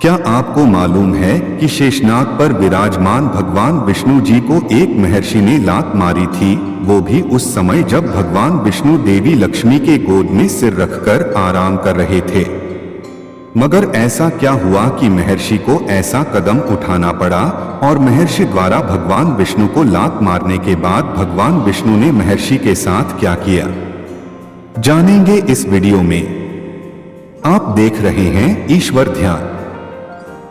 क्या आपको मालूम है कि शेषनाग पर विराजमान भगवान विष्णु जी को एक महर्षि ने लात मारी थी, वो भी उस समय जब भगवान विष्णु देवी लक्ष्मी के गोद में सिर रखकर आराम कर रहे थे। मगर ऐसा क्या हुआ कि महर्षि को ऐसा कदम उठाना पड़ा और महर्षि द्वारा भगवान विष्णु को लात मारने के बाद भगवान विष्णु ने महर्षि के साथ क्या किया, जानेंगे इस वीडियो में। आप देख रहे हैं ईश्वर ध्यान।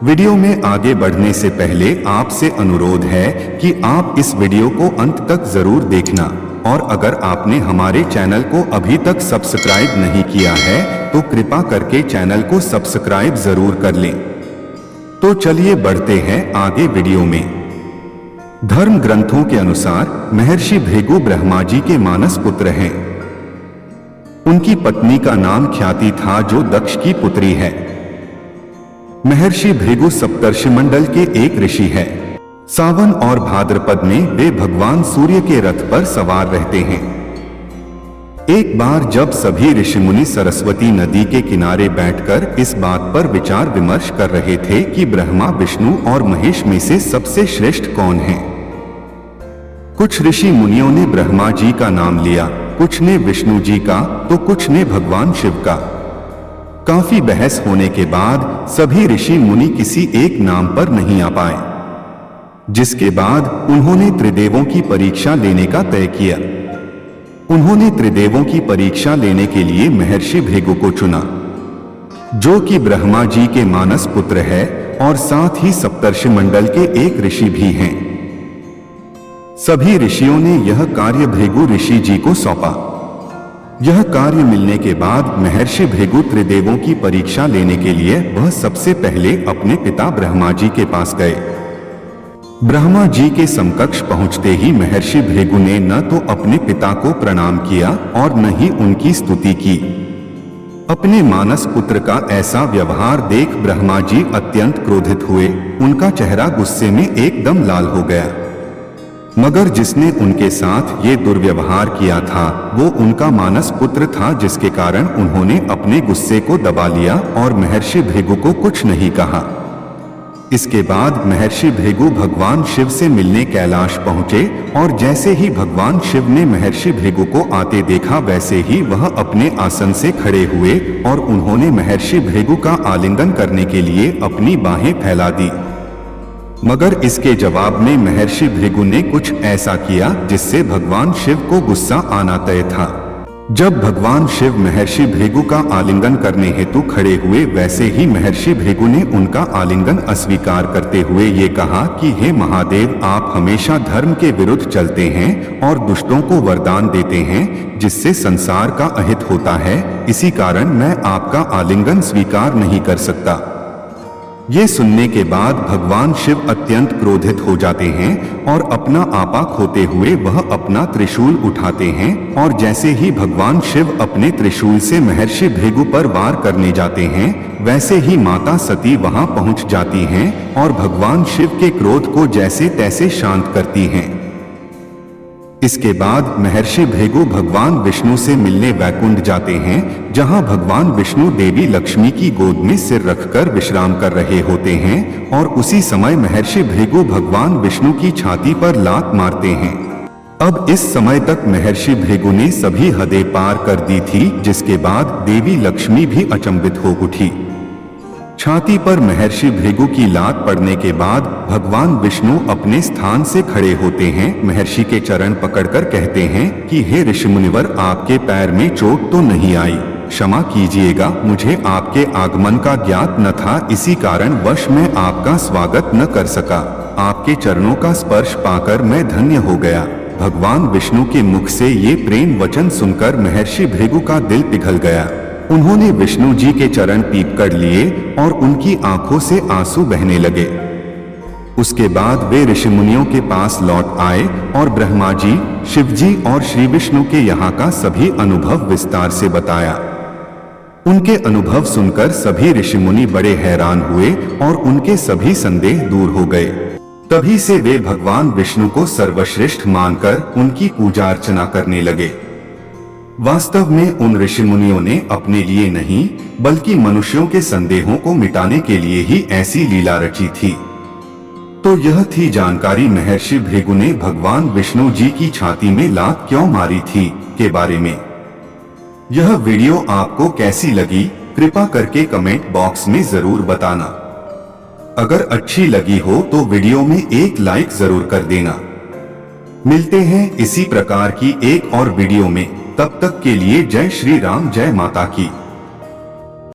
वीडियो में आगे बढ़ने से पहले आपसे अनुरोध है कि आप इस वीडियो को अंत तक जरूर देखना और अगर आपने हमारे चैनल को अभी तक सब्सक्राइब नहीं किया है तो कृपा करके चैनल को सब्सक्राइब जरूर कर लें। तो चलिए बढ़ते हैं आगे वीडियो में। धर्म ग्रंथों के अनुसार महर्षि भृगु ब्रह्मा जी के मानस पुत्र हैं। उनकी पत्नी का नाम ख्याति था जो दक्ष की पुत्री है। महर्षि भृगु सप्तर्षि मंडल के एक ऋषि है। सावन और भाद्रपद में वे भगवान सूर्य के रथ पर सवार रहते हैं। एक बार जब सभी ऋषि मुनि सरस्वती नदी के किनारे बैठकर इस बात पर विचार विमर्श कर रहे थे कि ब्रह्मा विष्णु और महेश में से सबसे श्रेष्ठ कौन है। कुछ ऋषि मुनियों ने ब्रह्मा जी का नाम लिया, कुछ ने विष्णु जी का तो कुछ ने भगवान शिव का। काफी बहस होने के बाद सभी ऋषि मुनि किसी एक नाम पर नहीं आ पाए, जिसके बाद उन्होंने त्रिदेवों की परीक्षा लेने का तय किया। उन्होंने त्रिदेवों की परीक्षा लेने के लिए महर्षि भृगु को चुना, जो कि ब्रह्मा जी के मानस पुत्र है और साथ ही सप्तर्षि मंडल के एक ऋषि भी हैं। सभी ऋषियों ने यह कार्य भृगु ऋषि जी को सौंपा। यह कार्य मिलने के बाद महर्षि भृगु त्रिदेवों की परीक्षा लेने के लिए वह सबसे पहले अपने पिता ब्रह्मा जी के पास गए। ब्रह्मा जी के समकक्ष पहुंचते ही महर्षि भृगु ने न तो अपने पिता को प्रणाम किया और न ही उनकी स्तुति की। अपने मानस पुत्र का ऐसा व्यवहार देख ब्रह्मा जी अत्यंत क्रोधित हुए। उनका चेहरा गुस्से में एकदम लाल हो गया। मगर जिसने उनके साथ ये दुर्व्यवहार किया था वो उनका मानस पुत्र था, जिसके कारण उन्होंने अपने गुस्से को दबा लिया और महर्षि भृगु को कुछ नहीं कहा। इसके बाद महर्षि भृगु भगवान शिव से मिलने कैलाश पहुंचे और जैसे ही भगवान शिव ने महर्षि भृगु को आते देखा वैसे ही वह अपने आसन से खड़े हुए और उन्होंने महर्षि भृगु का आलिंगन करने के लिए अपनी बाहें फैला दी। मगर इसके जवाब में महर्षि भृगु ने कुछ ऐसा किया जिससे भगवान शिव को गुस्सा आना तय था। जब भगवान शिव महर्षि भृगु का आलिंगन करने हेतु खड़े हुए वैसे ही महर्षि भृगु ने उनका आलिंगन अस्वीकार करते हुए ये कहा कि हे महादेव, आप हमेशा धर्म के विरुद्ध चलते हैं और दुष्टों को वरदान देते हैं जिससे संसार का अहित होता है। इसी कारण मैं आपका आलिंगन स्वीकार नहीं कर सकता। ये सुनने के बाद भगवान शिव अत्यंत क्रोधित हो जाते हैं और अपना आपा खोते हुए वह अपना त्रिशूल उठाते हैं और जैसे ही भगवान शिव अपने त्रिशूल से महर्षि भृगु पर वार करने जाते हैं वैसे ही माता सती वहां पहुंच जाती हैं और भगवान शिव के क्रोध को जैसे तैसे शांत करती हैं। इसके बाद महर्षि भृगु भगवान विष्णु से मिलने वैकुंठ जाते हैं, जहां भगवान विष्णु देवी लक्ष्मी की गोद में सिर रखकर विश्राम कर रहे होते हैं और उसी समय महर्षि भृगु भगवान विष्णु की छाती पर लात मारते हैं। अब इस समय तक महर्षि भृगु ने सभी हदें पार कर दी थी, जिसके बाद देवी लक्ष्मी भी अचंभित हो उठी। छाती पर महर्षि भृगु की लात पड़ने के बाद भगवान विष्णु अपने स्थान से खड़े होते हैं, महर्षि के चरण पकड़कर कहते हैं कि हे ऋषि मुनिवर, आपके पैर में चोट तो नहीं आई, क्षमा कीजिएगा, मुझे आपके आगमन का ज्ञात न था, इसी कारण वश मैं आपका स्वागत न कर सका। आपके चरणों का स्पर्श पाकर मैं धन्य हो गया। भगवान विष्णु के मुख से ये प्रेम वचन सुनकर महर्षि भृगु का दिल पिघल गया। उन्होंने विष्णु जी के चरण पीप कर लिए और उनकी आंखों से आंसू बहने लगे। उसके बाद वे ऋषि मुनियों के पास लौट आए और ब्रह्मा जी, शिव जी और श्री विष्णु के यहाँ का सभी अनुभव विस्तार से बताया। उनके अनुभव सुनकर सभी ऋषि मुनि बड़े हैरान हुए और उनके सभी संदेह दूर हो गए। तभी से वे भगवान विष्णु को सर्वश्रेष्ठ मानकर उनकी पूजा अर्चना करने लगे। वास्तव में उन ऋषि मुनियों ने अपने लिए नहीं बल्कि मनुष्यों के संदेहों को मिटाने के लिए ही ऐसी लीला रची थी। तो यह थी जानकारी महर्षि भृगु ने भगवान विष्णु जी की छाती में लात क्यों मारी थी के बारे में। यह वीडियो आपको कैसी लगी कृपा करके कमेंट बॉक्स में जरूर बताना। अगर अच्छी लगी हो तो वीडियो में एक लाइक जरूर कर देना। मिलते हैं इसी प्रकार की एक और वीडियो में, तब तक के लिए जय श्री राम, जय माता की।